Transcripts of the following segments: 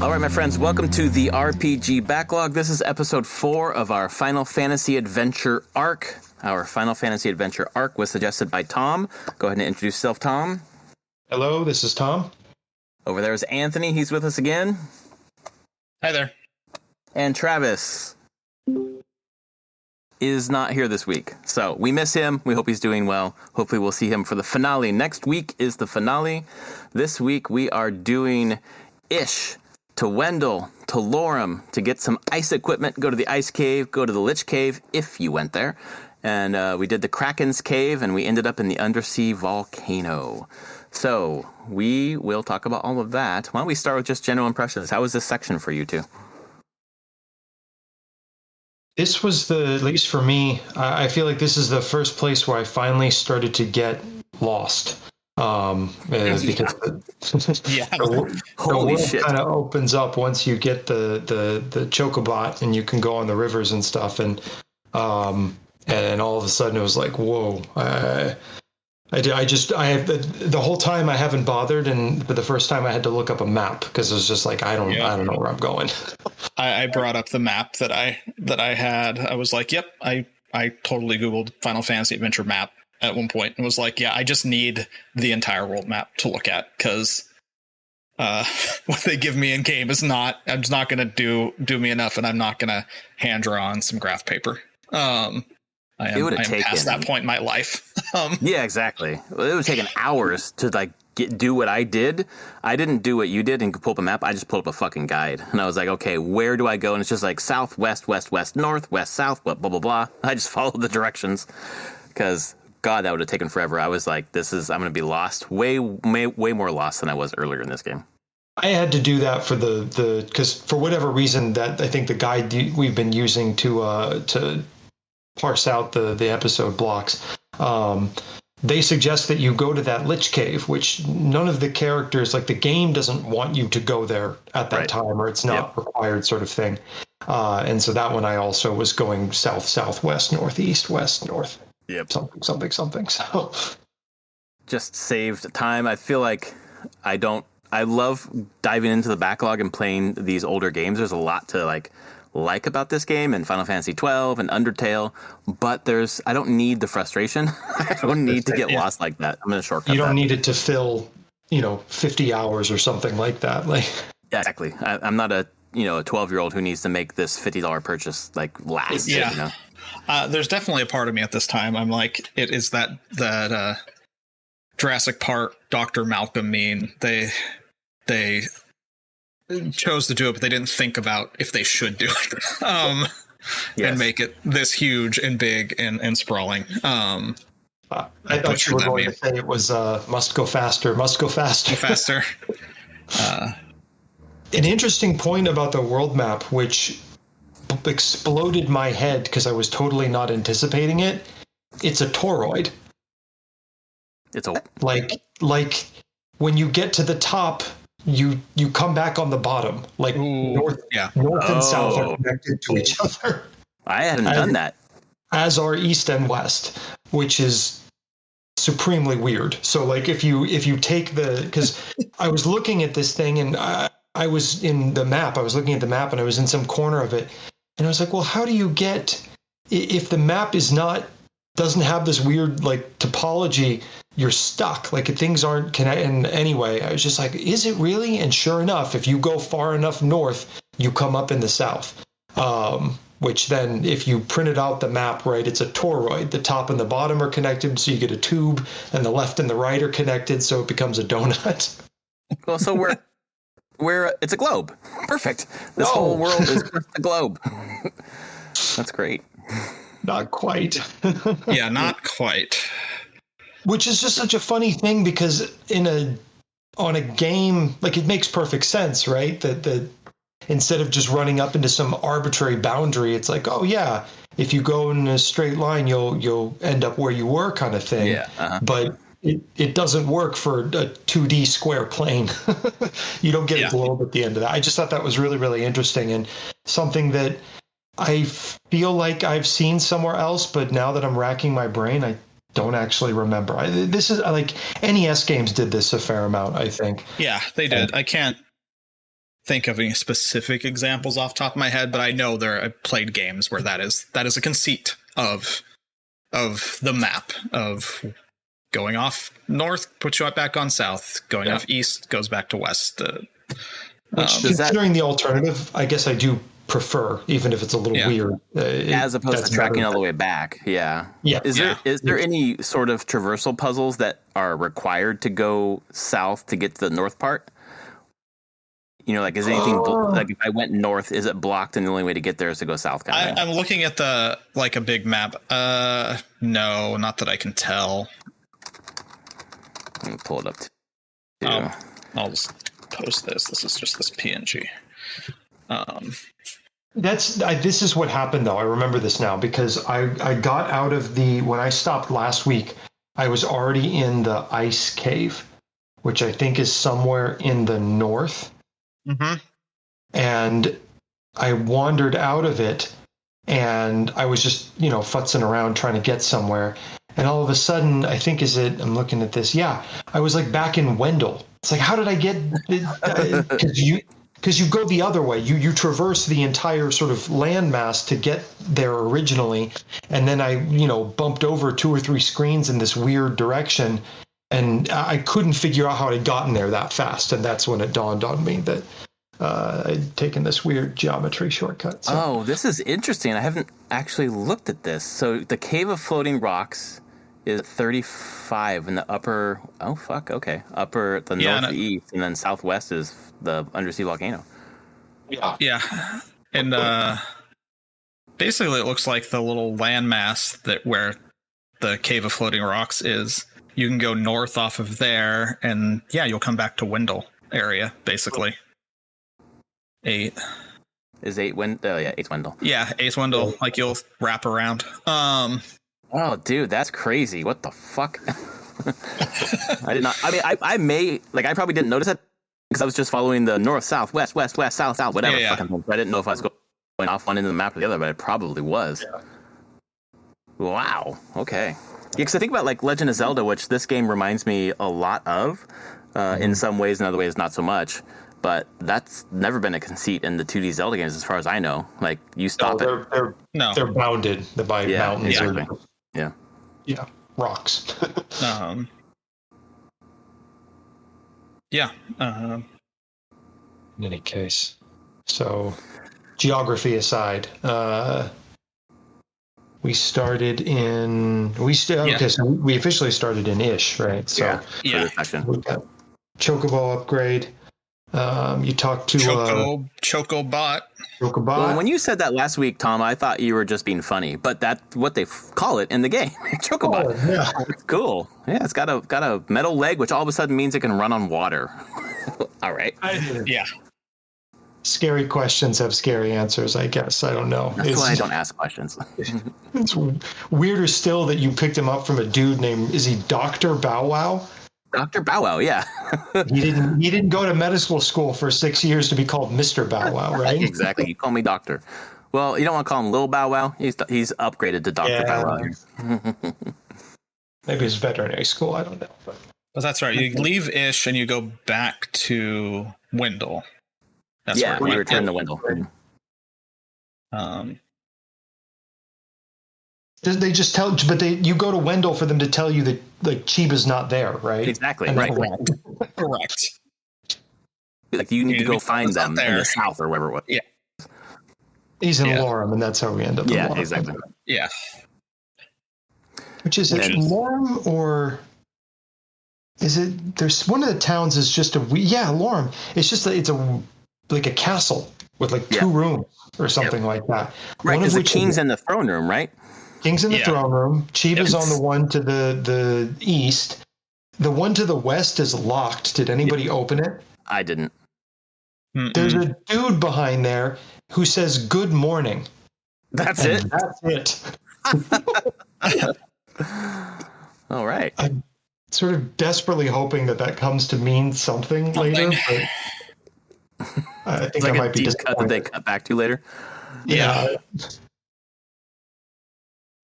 All right, my friends, welcome to the RPG Backlog. This is episode 4 of our Final Fantasy Adventure arc. Our Final Fantasy Adventure arc was suggested by Tom. Go ahead and introduce yourself, Tom. Hello, this is Tom. Over there is Anthony. He's with us again. Hi there. And Travis is not here this week. So we miss him. We hope he's doing well. Hopefully we'll see him for the finale. Next week is the finale. This week we are doing Ish to Wendell, to Lorem, to get some ice equipment, go to the ice cave, go to the Lich Cave, if you went there. And we did the Kraken's Cave, and we ended up in the undersea volcano. So we will talk about all of that. Why don't we start with just general impressions? How was this section for you two? This was at least for me, I feel like this is the first place where I finally started to get lost. Because the world kind of opens up once you get the Chocobot and you can go on the rivers and stuff, and all of a sudden it was like, whoa! I have the whole time I haven't bothered, and for the first time I had to look up a map because it was just like I don't know where I'm going. I brought up the map that I had. I was like, yep, I totally Googled Final Fantasy Adventure map at one point and was like, yeah, I just need the entire world map to look at, because what they give me in game is not going to do me enough, and I'm not going to hand draw on some graph paper. I am past that point in my life. Yeah, exactly. It would have taken hours to do what I did. I didn't do what you did and pull up a map. I just pulled up a fucking guide, and I was like, okay, where do I go? And it's just like south, west, west, west, north, west, south, blah, blah, blah, blah. I just followed the directions because, God, that would have taken forever. I was like, I'm going to be lost, way more lost than I was earlier in this game. I had to do that for because for whatever reason that I think the guide we've been using to parse out the episode blocks, they suggest that you go to that Lich Cave, which none of the characters, like the game doesn't want you to go there at that time, or it's not required, sort of thing. And so that one I also was going south, southwest, northeast, west, north. Yep. Something. So just saved time. I feel like I love diving into the backlog and playing these older games. There's a lot to like about this game and Final Fantasy 12 and Undertale, but I don't need the frustration. I don't need to get lost like that. I'm going to shortcut. You don't need it to fill, 50 hours or something like that. Yeah, exactly. I'm not a 12-year-old who needs to make this $50 purchase last. Yeah. There's definitely a part of me at this time. I'm like, it is that Jurassic Park Dr. Malcolm meme. They chose to do it, but they didn't think about if they should do it and make it this huge and big and sprawling. I thought you were going to say it was must go faster. An interesting point about the world map, which exploded my head because I was totally not anticipating it. It's a toroid. It's a like when you get to the top, you come back on the bottom. North and south are connected to each other. I hadn't done that. As are east and west, which is supremely weird. So if you take because I was looking at this thing and I was in the map. I was looking at the map and I was in some corner of it, and I was like, well, how do you get if the map doesn't have this weird topology? You're stuck. Things aren't connected. And anyway, I was just like, is it really? And sure enough, if you go far enough north, you come up in the south. Which then, if you printed out the map, right, it's a toroid. The top and the bottom are connected, so you get a tube, and the left and the right are connected, so it becomes a donut. Well, so it's a globe. Perfect. This whole world is just a globe. That's great. Not quite. Yeah, not quite. Which is just such a funny thing because on a game, it makes perfect sense, right? That instead of just running up into some arbitrary boundary, it's like, oh yeah, if you go in a straight line, you'll end up where you were, kind of thing. Yeah. Uh-huh. But it doesn't work for a 2D square plane. You don't get a globe at the end of that. I just thought that was really, really interesting and something that I feel like I've seen somewhere else, but now that I'm racking my brain, I don't actually remember. This is NES games did this a fair amount, I think. Yeah, they did. think of any specific examples off the top of my head, but I know I've played games where that is a conceit of the map of going off north, puts you back on south, going off east, goes back to west. Which, considering the alternative, I guess I do prefer, even if it's a little weird. As opposed to tracking all the way back. Yeah. Is there any sort of traversal puzzles that are required to go south to get to the north part? You know, like, is anything like if I went north, is it blocked and the only way to get there is to go south? I'm looking at a big map. No, not that I can tell. Let me pull it up. I'll just post this. This is just this PNG. This is what happened though. I remember this now because I got out of when I stopped last week, I was already in the ice cave, which I think is somewhere in the north. Mm-hmm. And I wandered out of it and I was just, futzing around trying to get somewhere. And all of a sudden, I think I'm looking at this. Yeah, I was like back in Wendell. It's like, how did I get, because you go the other way. You traverse the entire sort of landmass to get there originally. And then I, bumped over 2 or 3 screens in this weird direction. And I couldn't figure out how I'd gotten there that fast. And that's when it dawned on me that I'd taken this weird geometry shortcut. So. Oh, this is interesting. I haven't actually looked at this. So the Cave of Floating Rocks is 35 in the upper. Oh, fuck. Okay. Northeast, and then southwest is the undersea volcano. Yeah. And basically, it looks like the little landmass where the Cave of Floating Rocks is. You can go north off of there, and you'll come back to Wendell area, basically. 8. Is 8 Wendell? Yeah, 8's Wendell. Yeah, 8's Wendell. Like, you'll wrap around. Oh, dude, that's crazy. What the fuck? I did not. I mean, I probably didn't notice it because I was just following the north, south, west, west, west, south, south, whatever. Fucking I didn't know if I was going off one end of the map or the other, but it probably was. Yeah. Wow. Okay. Yeah, because I think about like Legend of Zelda, which this game reminds me a lot of, in some ways, in other ways, not so much. But that's never been a conceit in the 2D Zelda games, as far as I know. Like, you stop it. They're bounded by mountains. Yeah. Yeah, rocks. In any case, so geography aside, we started in so we officially started in Ish, right? So we got Chocobo upgrade. You talked to Chocobot. Well, when you said that last week, Tom, I thought you were just being funny, but that's what they call it in the game, Chocobot. Oh, yeah. It's cool. Yeah, it's got a metal leg, which all of a sudden means it can run on water. All right. Scary questions have scary answers, I guess. I don't know. That's why I don't ask questions. It's weirder still that you picked him up from a dude named, is he Dr. Bow Wow? Dr. Bow Wow, yeah. He didn't go to medical school for 6 years to be called Mr. Bow Wow, right? Exactly. You call me Doctor. Well, you don't want to call him Little Bow Wow. He's upgraded to Dr. Bow Wow. Maybe it's veterinary school. I don't know. But that's right. You leave Ish and you go back to Wendell. That's we return to Wendell. They just tell, but you go to Wendell for them to tell you that like Chiba's not there, right? Exactly. Right. Correct. Like you need to go find them in the south or wherever it was. Yeah. He's in Lorem, and that's how we end up. Yeah, in exactly. Yeah. Which is it, Lorem or is it? There's one of the towns is just Lorem. It's just it's like a castle with like 2 rooms or something like that. Right, because the king's in the throne room, right? King's in the throne room. Chiba's on the one to the east. The one to the west is locked. Did anybody open it? I didn't. There's a dude behind there who says good morning. That's it? That's it. All right. I'm sort of desperately hoping that comes to mean something later. But I think like I might be disappointed. Cut that they cut back to later. Yeah.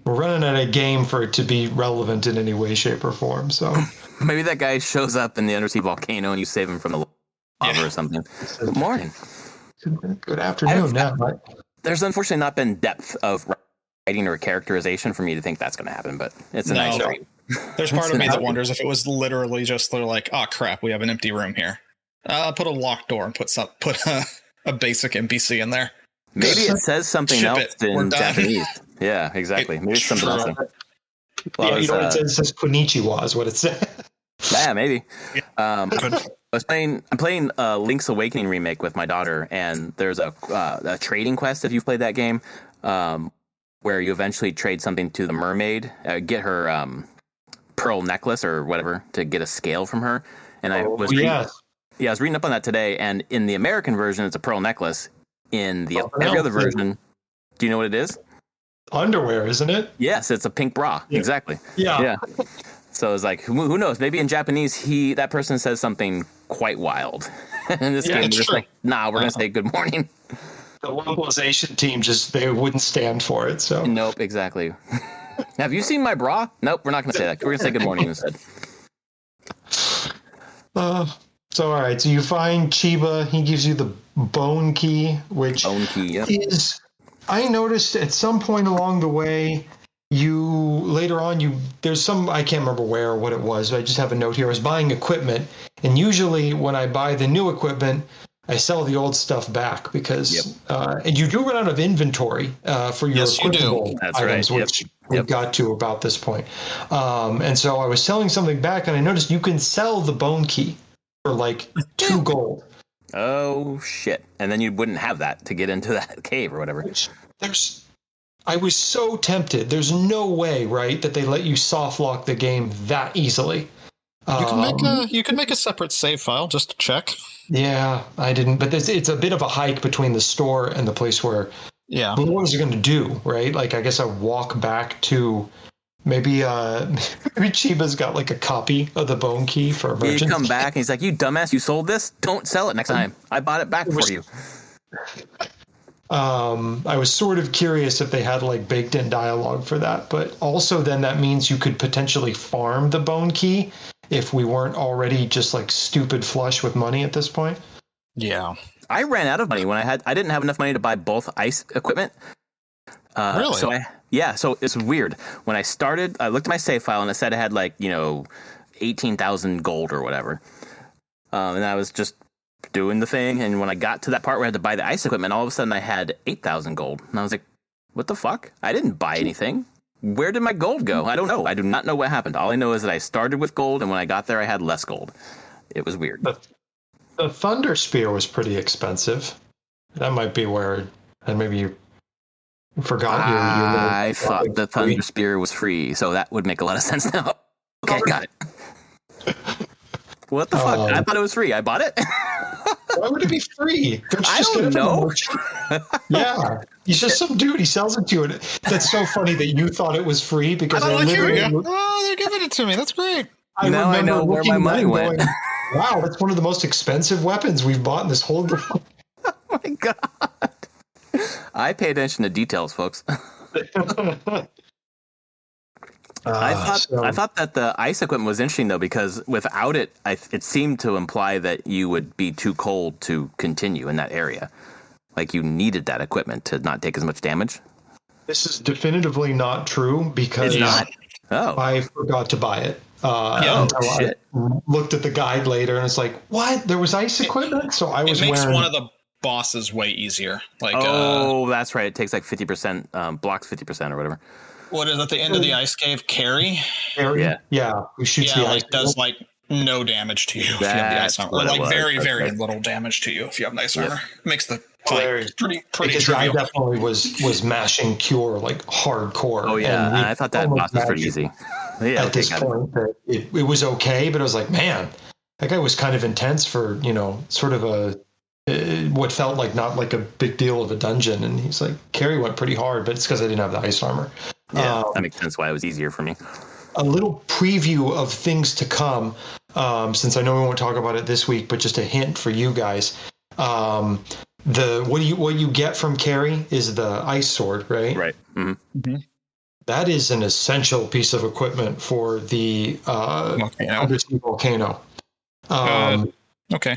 We're running out of game for it to be relevant in any way, shape, or form. So maybe that guy shows up in the undersea volcano and you save him from the or something. Good morning. Good afternoon. Now, there's unfortunately not been depth of writing or characterization for me to think that's going to happen, but it's a nice dream. There's part of me that wonders if it was literally just they're like, oh crap, we have an empty room here. Put a locked door and put a basic NPC in there. Maybe it says something else in Japanese. Yeah, exactly. Maybe it's something else. Well, you know what it says? It says Konnichiwa is what it says. Yeah, maybe. I'm playing Link's Awakening remake with my daughter, and there's a trading quest if you've played that game, where you eventually trade something to the mermaid, get her pearl necklace or whatever to get a scale from her. And I was reading up on that today, and in the American version, it's a pearl necklace. In the every other version, do you know what it is? Underwear, isn't it? Yes, it's a pink bra. Yeah. Exactly. Yeah. So it's like, who knows? Maybe in Japanese, that person says something quite wild. In this game, just like, nah, we're gonna say good morning. The localization team they wouldn't stand for it. So nope, exactly. Have you seen my bra? Nope, we're not gonna say that. We're gonna say good morning instead. So all right, so you find Chiba. He gives you the bone key, which is. I noticed at some point along the way, there's some, I can't remember where or what it was. I just have a note here. I was buying equipment, and usually when I buy the new equipment, I sell the old stuff back because, and you do run out of inventory for your equipment items, which we got to about this point. And so I was selling something back, and I noticed you can sell the bone key for like 2 gold. Oh shit! And then you wouldn't have that to get into that cave or whatever. I was so tempted. There's no way, right, that they let you soft lock the game that easily. You can make a separate save file just to check. Yeah, I didn't. But it's a bit of a hike between the store and the place where. Yeah. But what was it going to do, right? Like, I guess I walk back to. Maybe Chiba's got like a copy of the bone key for merchants. You come back and he's like, "You dumbass! You sold this. Don't sell it next time. I bought it back for you." I was sort of curious if they had like baked in dialogue for that, but also then that means you could potentially farm the bone key if we weren't already just like stupid flush with money at this point. Yeah, I ran out of money when I didn't have enough money to buy both ice equipment. Really? So it's weird. When I started, I looked at my save file and it said I had 18,000 gold or whatever. And I was just doing the thing. And when I got to that part where I had to buy the ice equipment, all of a sudden I had 8,000 gold. And I was like, what the fuck? I didn't buy anything. Where did my gold go? I don't know. I do not know what happened. All I know is that I started with gold, and when I got there, I had less gold. It was weird. The Thunder Spear was pretty expensive. That might be where, and maybe you forgot I thought the Thunder Spear was free, so that would make a lot of sense now. Okay, got it. What the fuck? I thought it was free. I bought it? Why would it be free? I don't know. Yeah. He's just some dude. He sells it to you. And that's so funny that you thought it was free because they're giving it to me. That's great. Now I know where my money went. Going, wow, that's one of the most expensive weapons we've bought in this whole game. Oh my god. I pay attention to details, folks. I thought that the ice equipment was interesting though, because without it, it seemed to imply that you would be too cold to continue in that area. Like you needed that equipment to not take as much damage. This is definitively not true because I forgot to buy it. Shit. I looked at the guide later and it's like, what? There was ice equipment? So I was wearing... It makes one of the bosses way easier. That's right. It takes like 50%, blocks 50% or whatever. What is at the end of the ice cave? Carry? Yeah. Who shoots the ice? Does like no damage to you if you have the ice armor. Like very, very little damage to you if you have the ice armor. Makes the fight pretty trivial. I definitely was mashing cure like hardcore. Oh yeah, I thought that boss was pretty easy. Yeah, at this point, it was okay, but I was like, man, that guy was kind of intense for sort of what felt like not like a big deal of a dungeon. And he's like, Carry went pretty hard, but it's because I didn't have the ice armor. Yeah, that makes sense why it was easier for me. A little preview of things to come, since I know we won't talk about it this week, but just a hint for you guys. What you get from Carry is the ice sword, right? Right. Mm-hmm. Mm-hmm. That is an essential piece of equipment for the undersea volcano. Okay.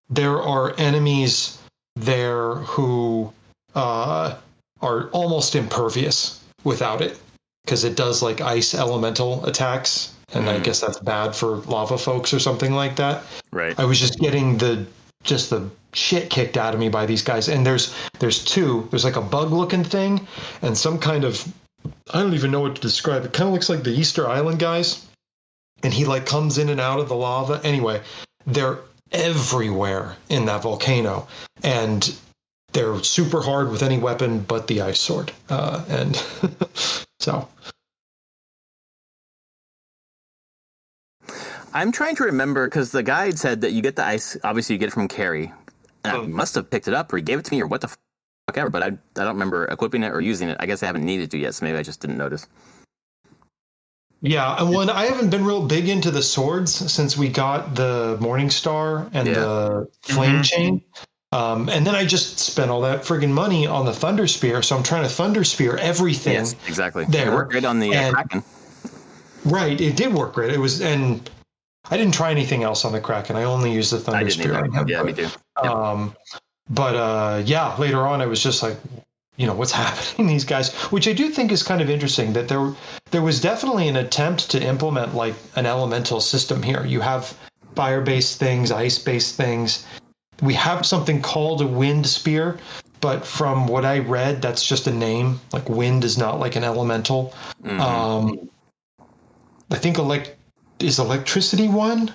there are enemies there who are almost impervious without it, because it does like ice elemental attacks, and I guess that's bad for lava folks or something like that. Right. I was just getting the shit kicked out of me by these guys, and there's two. There's like a bug looking thing and some kind of, I don't even know what to describe. It kind of looks like the Easter Island guys, and he like comes in and out of the lava. Anyway, they're everywhere in that volcano, and they're super hard with any weapon but the ice sword. And so I'm trying to remember, because the guide said that you get the ice, obviously you get it from Carrie. And I must have picked it up, or he gave it to me, or what the fuck ever, but I don't remember equipping it or using it. I guess I haven't needed to yet, so maybe I just didn't notice. yeah, and when I haven't been real big into the swords since we got the Morning Star and the Flame Chain. And then I just spent all that friggin' money on the Thunder Spear, so I'm trying to Thunder Spear everything. Yes, exactly. There. It worked great on the Kraken. Right, it did work great. It was, and I didn't try anything else on the Kraken. I only used the Thunder Spear on him. Yeah, me too. Yeah, later on I was just like, what's happening, these guys, which I do think is kind of interesting, that there was definitely an attempt to implement like an elemental system here. You have fire-based things, ice-based things. We have something called a wind spear, but from what I read, that's just a name. Like wind is not like an elemental. I think is electricity one?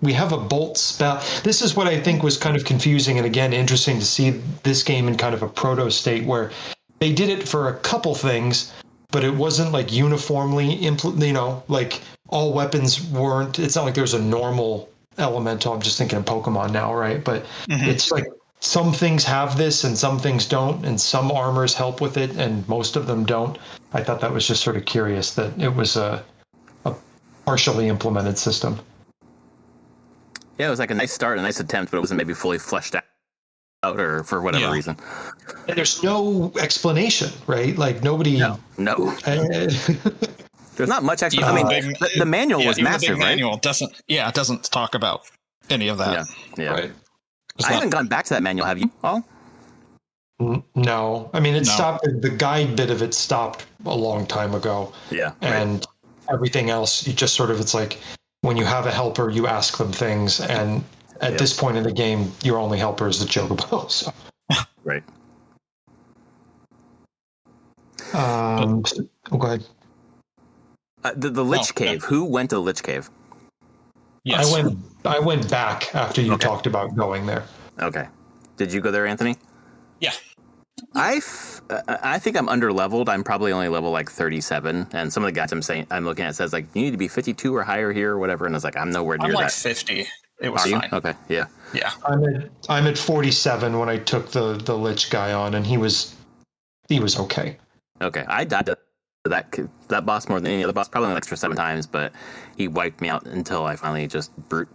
We have a bolt spell. This is what I think was kind of confusing, and again, interesting to see this game in kind of a proto state where they did it for a couple things, but it wasn't like uniformly, like all weapons weren't. It's not like there's a normal elemental. I'm just thinking of Pokemon now, right? But it's like some things have this and some things don't, and some armors help with it and most of them don't. I thought that was just sort of curious that it was a partially implemented system. Yeah, it was like a nice start, a nice attempt, but it wasn't maybe fully fleshed out or for whatever reason. And there's no explanation, right? Like nobody. No. There's not much explanation. I mean, the manual was massive, the manual doesn't talk about any of that. Yeah. Right. I haven't gone back to that manual. Have you all? No. I mean, it stopped. The guide bit of it stopped a long time ago. Yeah. And everything else, you just sort of, it's like when you have a helper, you ask them things. And at this point in the game, your only helper is the Chocobo. So. Right. Go ahead. The Lich Cave. Who went to the Lich Cave? Yes. I went back after you talked about going there. Okay. Did you go there, Anthony? Yeah. I think I'm under leveled. I'm probably only level like 37, and some of the guys I'm looking at says like you need to be 52 or higher here or whatever, and I was like I'm nowhere near I'm like that. 50. It was Are you? fine. Okay. Yeah. Yeah. I'm at 47 when I took the Lich guy on, and he was okay. Okay. I died to that boss more than any other boss, probably an extra 7 times, but he wiped me out until I finally just brute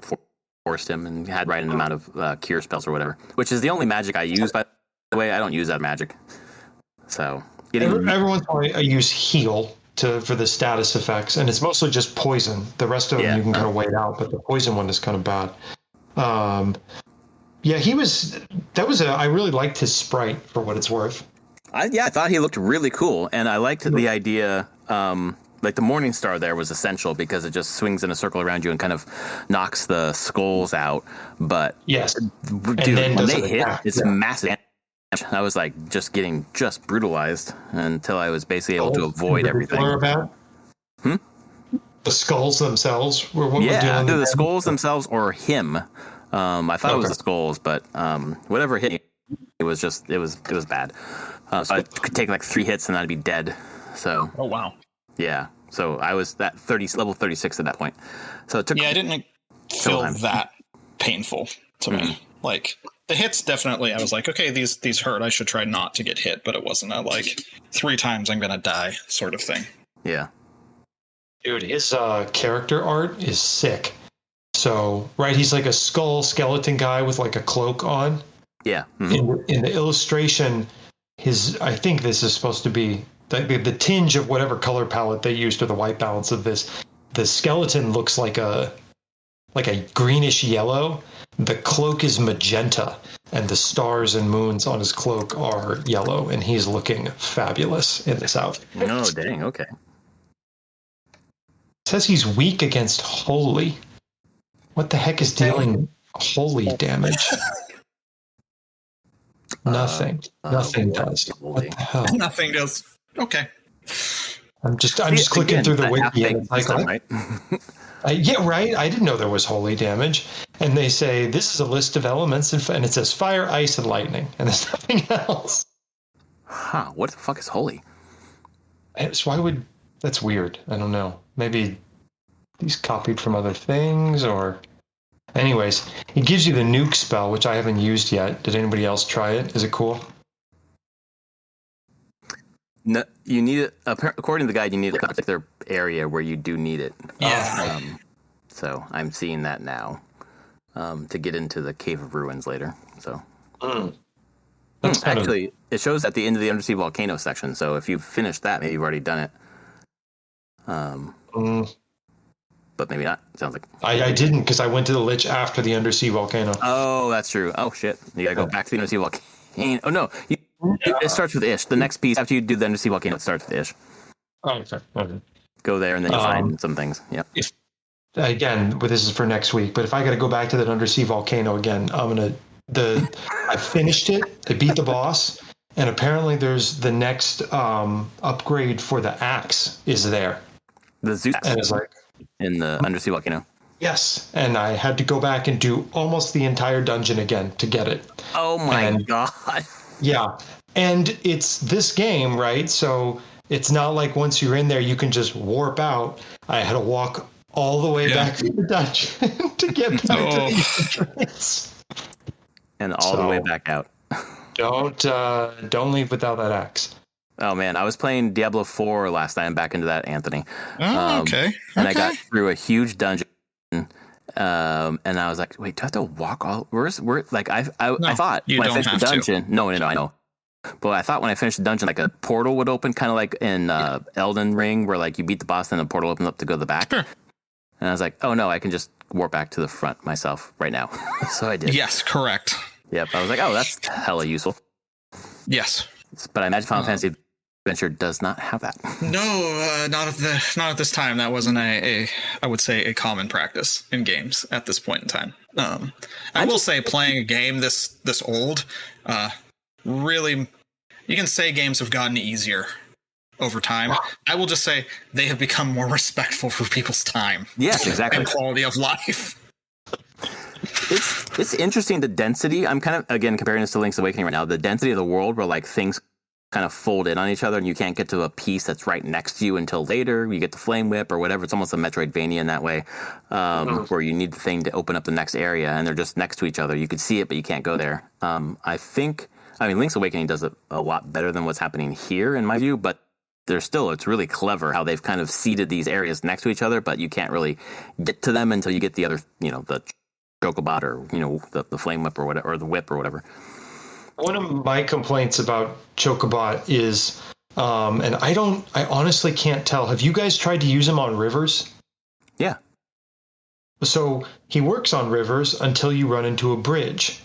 forced him and had right an amount of cure spells or whatever, which is the only magic I use, by the way. I don't use that magic. So every once in a while I use heal for the status effects, and it's mostly just poison. The rest of them you can kind of wait out, but the poison one is kind of bad. I really liked his sprite for what it's worth. I thought he looked really cool, and I liked the idea. Like the Morning Star there was essential because it just swings in a circle around you and kind of knocks the skulls out. But yes, dude, when they hit, it's massive. I was like getting brutalized until I was basically able to avoid everything. The skulls themselves were what either the skulls themselves or him. I thought it was the skulls, but whatever hit me, it was bad. So I could take like 3 hits and I'd be dead. So oh wow. Yeah. So I was level 36 at that point. So it took I didn't feel that painful to me. Like the hits definitely, I was like, okay, these hurt. I should try not to get hit, but it wasn't a like 3 times I'm gonna die sort of thing. Yeah. Dude, his character art is sick. So he's like a skull skeleton guy with like a cloak on. Yeah. In the illustration, I think this is supposed to be the tinge of whatever color palette they used or the white balance of this. The skeleton looks like a greenish yellow, The cloak is magenta, and the stars and moons on his cloak are yellow, and he's looking fabulous in this outfit. Oh, dang. Okay. It says he's weak against holy. What the heck is dealing holy damage? Nothing. Nothing does. What the hell? Nothing does. Okay. I'm just clicking through the wiki, and it's like, system, right? yeah, right. I didn't know there was holy damage, and they say this is a list of elements, and it says fire, ice, and lightning, and there's nothing else. Huh? What the fuck is holy? So why would that's weird? I don't know. Maybe these copied from other things, or anyways, it gives you the nuke spell, which I haven't used yet. Did anybody else try it? Is it cool? No, you need it. According to the guide, you need a particular area where you do need it. Yeah. So I'm seeing that now to get into the Cave of Ruins later. So That's actually, it shows at the end of the undersea volcano section. So if you've finished that, maybe you've already done it. But maybe not. Sounds like I didn't, because I went to the Lich after the undersea volcano. Oh, that's true. Oh shit! You gotta go back to the undersea volcano. Oh no, it starts with Ish. The next piece after you do the undersea volcano, it starts with Ish. Oh, okay. Go there and then you find some things. Yep. If again, but this is for next week. But if I got to go back to that undersea volcano again, I finished it. I beat the boss, and apparently there's the next upgrade for the axe is there. The Zeus And it's like in the undersea volcano. yes, and I had to go back and do almost the entire dungeon again to get it. Oh my god! Yeah, and it's this game, right? So it's not like once you're in there, you can just warp out. I had to walk all the way back to the dungeon to get back to the entrance. And all the way back out. Don't leave without that axe. Oh man, I was playing Diablo 4 last night. I'm back into that, Anthony. Oh, okay. And I got through a huge dungeon. And I was like, wait, do I have to walk all? I thought you when I don't finished the have dungeon. No, I know. But I thought when I finished the dungeon, like a portal would open, kind of like in Elden Ring, where like you beat the boss and the portal opens up to go to the back. Sure. And I was like, oh no, I can just warp back to the front myself right now. So I did. Yes, correct. Yep. I was like, oh, that's hella useful. Yes. But I imagine Final Fantasy Adventure does not have that. No, not at this time. That wasn't I would say a common practice in games at this point in time. I will say playing a game this old, really, you can say games have gotten easier over time. I will just say they have become more respectful for people's time. Yes, exactly. And quality of life. It's interesting, the density. I'm kind of, again, comparing this to Link's Awakening right now. The density of the world where like things kind of fold in on each other and you can't get to a piece that's right next to you until later. You get the Flame Whip or whatever. It's almost a Metroidvania in that way, where you need the thing to open up the next area and they're just next to each other. You could see it, but you can't go there. I mean, Link's Awakening does it a lot better than what's happening here in my view, but it's really clever how they've kind of seeded these areas next to each other, but you can't really get to them until you get the other, the Chocobot or, the Flame Whip or whatever, or the Whip or whatever. One of my complaints about Chocobot is, and I honestly can't tell. Have you guys tried to use him on rivers? Yeah. So he works on rivers until you run into a bridge.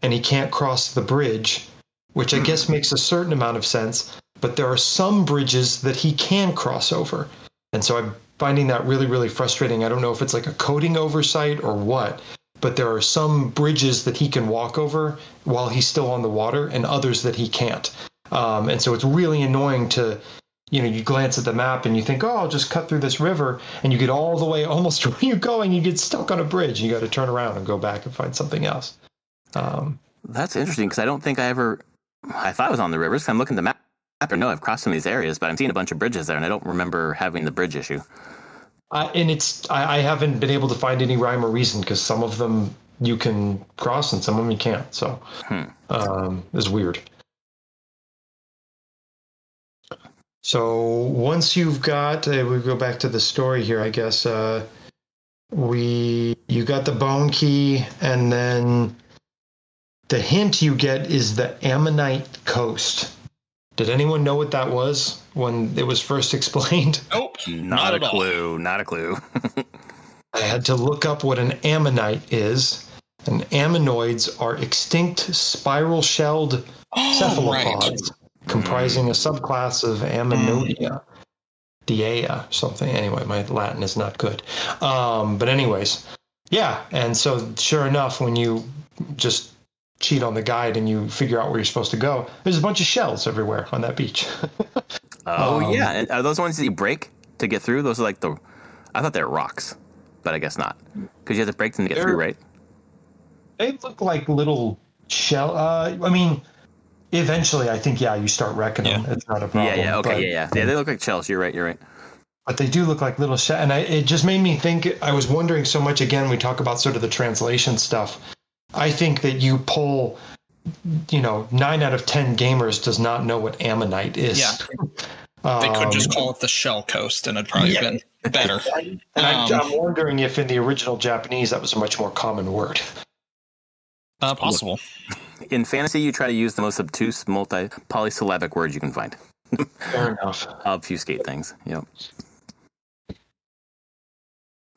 And he can't cross the bridge, which I guess makes a certain amount of sense. But there are some bridges that he can cross over. And so I'm finding that really, really frustrating. I don't know if it's like a coding oversight or what, but there are some bridges that he can walk over while he's still on the water and others that he can't. And so it's really annoying to, you glance at the map and you think, oh, I'll just cut through this river, and you get all the way almost to where you go and you get stuck on a bridge. You got to turn around and go back and find something else. That's interesting, because I don't think I thought I was on the rivers. I'm looking at the map. I know I've crossed some of these areas, but I'm seeing a bunch of bridges there, and I don't remember having the bridge issue. And I haven't been able to find any rhyme or reason, because some of them you can cross and some of them you can't. So it's weird. So once you've got, we go back to the story here, I guess. You got the bone key, and then the hint you get is the Ammonite Coast. Did anyone know what that was when it was first explained? Nope. Not a clue. Not a clue. I had to look up what an ammonite is. And ammonites are extinct spiral-shelled cephalopods comprising a subclass of Ammonoidea. Diea, something. Anyway, my Latin is not good. But anyways, yeah. And so sure enough, when you just cheat on the guide and you figure out where you're supposed to go, there's a bunch of shells everywhere on that beach. Yeah. And are those ones that you break to get through? Those are like I thought they were rocks, but I guess not. Because you have to break them to get through, right? They look like little shell. I mean, eventually, I think, you start wrecking them. It's not a problem. Yeah. Okay. Yeah. They look like shells. You're right. But they do look like little shells. And it just made me think, I was wondering so much, again, we talk about sort of the translation stuff. I think that you pull, 9 out of 10 gamers does not know what ammonite is. Yeah. They could just call it the Shell Coast, and it'd probably been better. And I'm wondering if in the original Japanese that was a much more common word. Possible. In fantasy, you try to use the most obtuse, polysyllabic words you can find. Fair enough. Obfuscate things. Yep.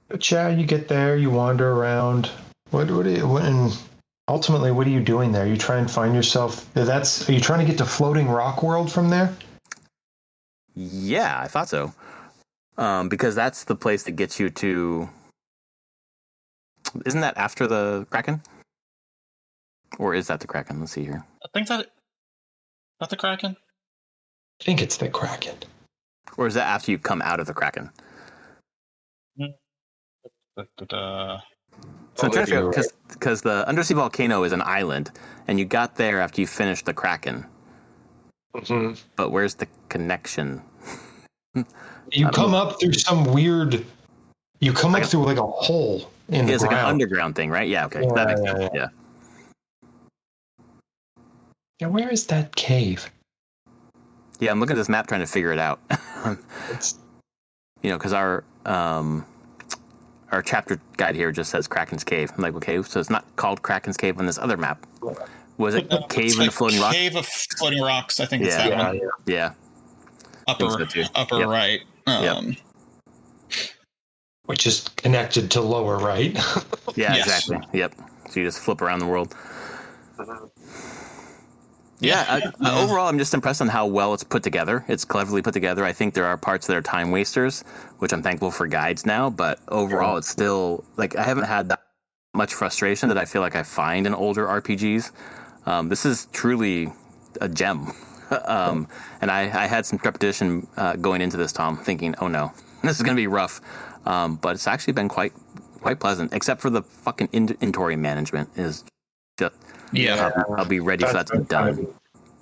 But you get there, you wander around. And ultimately, what are you doing there? You try and find yourself. Are you trying to get to Floating Rock World from there? Yeah, I thought so. Because that's the place that gets you to. Isn't that after the Kraken? Or is that the Kraken? Let's see here. I think that's the Kraken. I think it's the Kraken. Or is that after you come out of the Kraken? Da, da, da. So I'm trying to figure out, because the undersea volcano is an island, and you got there after you finished the Kraken. Mm-hmm. But where's the connection? You come up through some weird. You come up through like a hole in the ground. It's like an underground thing, right? Yeah. Okay. That makes sense. Yeah. Yeah. Where is that cave? Yeah, I'm looking at this map trying to figure it out. Because our chapter guide here just says Kraken's Cave. I'm like, okay, so it's not called Kraken's Cave on this other map. Was it Cave in the Floating Rocks? Cave of Floating Rocks, I think it's that one. Yeah. Upper right. Which is connected to lower right. Yeah, exactly. Yep. So you just flip around the world. Overall, I'm just impressed on how well it's put together. It's cleverly put together. I think there are parts that are time wasters, which I'm thankful for guides now. But overall, it's still like I haven't had that much frustration that I feel like I find in older RPGs. This is truly a gem. And I had some trepidation going into this, Tom, thinking, oh no, this is going to be rough. But it's actually been quite pleasant, except for the fucking inventory management is just. Yeah, I'll be ready for that to be done.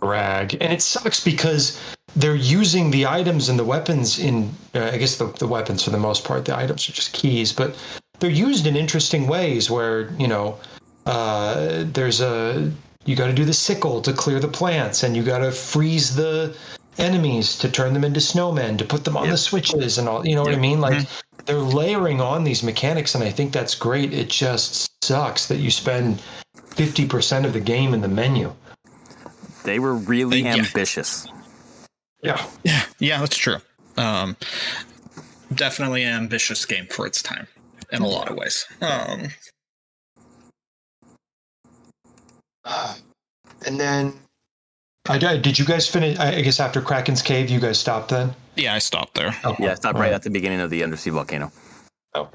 Drag, and it sucks because they're using the items and the weapons in. I guess the weapons for the most part, the items are just keys, but they're used in interesting ways. Where there's you got to do the sickle to clear the plants, and you got to freeze the enemies to turn them into snowmen, to put them on the switches, and all. You know what I mean? Like they're layering on these mechanics, and I think that's great. It just sucks that you spend 50% of the game in the menu. They were really ambitious. Yeah, that's true. Definitely an ambitious game for its time in a lot of ways. And then, did you guys finish? I guess after Kraken's Cave, you guys stopped then? Yeah, I stopped there. Oh, yeah, I stopped right at the beginning of the undersea volcano. Oh,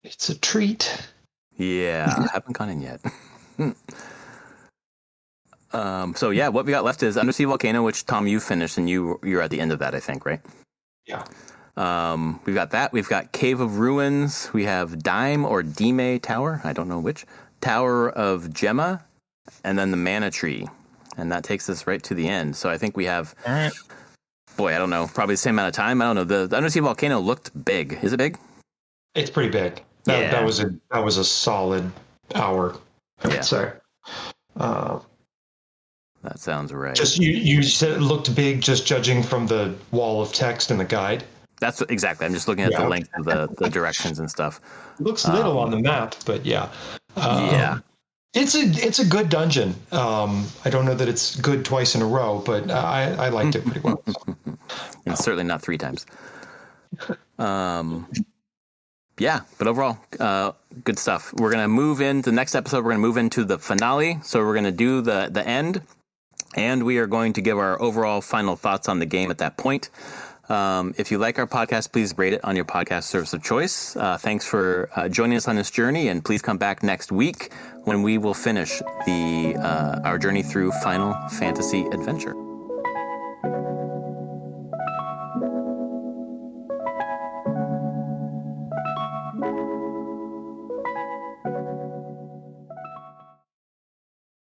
it's a treat. Yeah, I haven't gone in yet. What we got left is Undersea Volcano, which Tom, you finished, and you're at the end of that, I think, right? Yeah. We've got that. We've got Cave of Ruins. We have Dime or Dime Tower. I don't know which. Tower of Gemma, and then the Mana Tree, and that takes us right to the end. So I think we have. All right. Boy, I don't know. Probably the same amount of time. I don't know. The Undersea Volcano looked big. Is it big? It's pretty big. That was a solid hour, I would say. That sounds right. Just you said it looked big, just judging from the wall of text in the guide. That's exactly. I'm just looking at the length of the directions and stuff. It looks little on the map, but it's a good dungeon. I don't know that it's good twice in a row, but I liked it pretty well. And certainly not 3 times. yeah, but overall, good stuff. We're going to move into the next episode. We're going to move into the finale. So we're going to do the end, and we are going to give our overall final thoughts on the game at that point. If you like our podcast, please rate it on your podcast service of choice. Thanks for joining us on this journey, and please come back next week when we will finish our journey through Final Fantasy Adventure.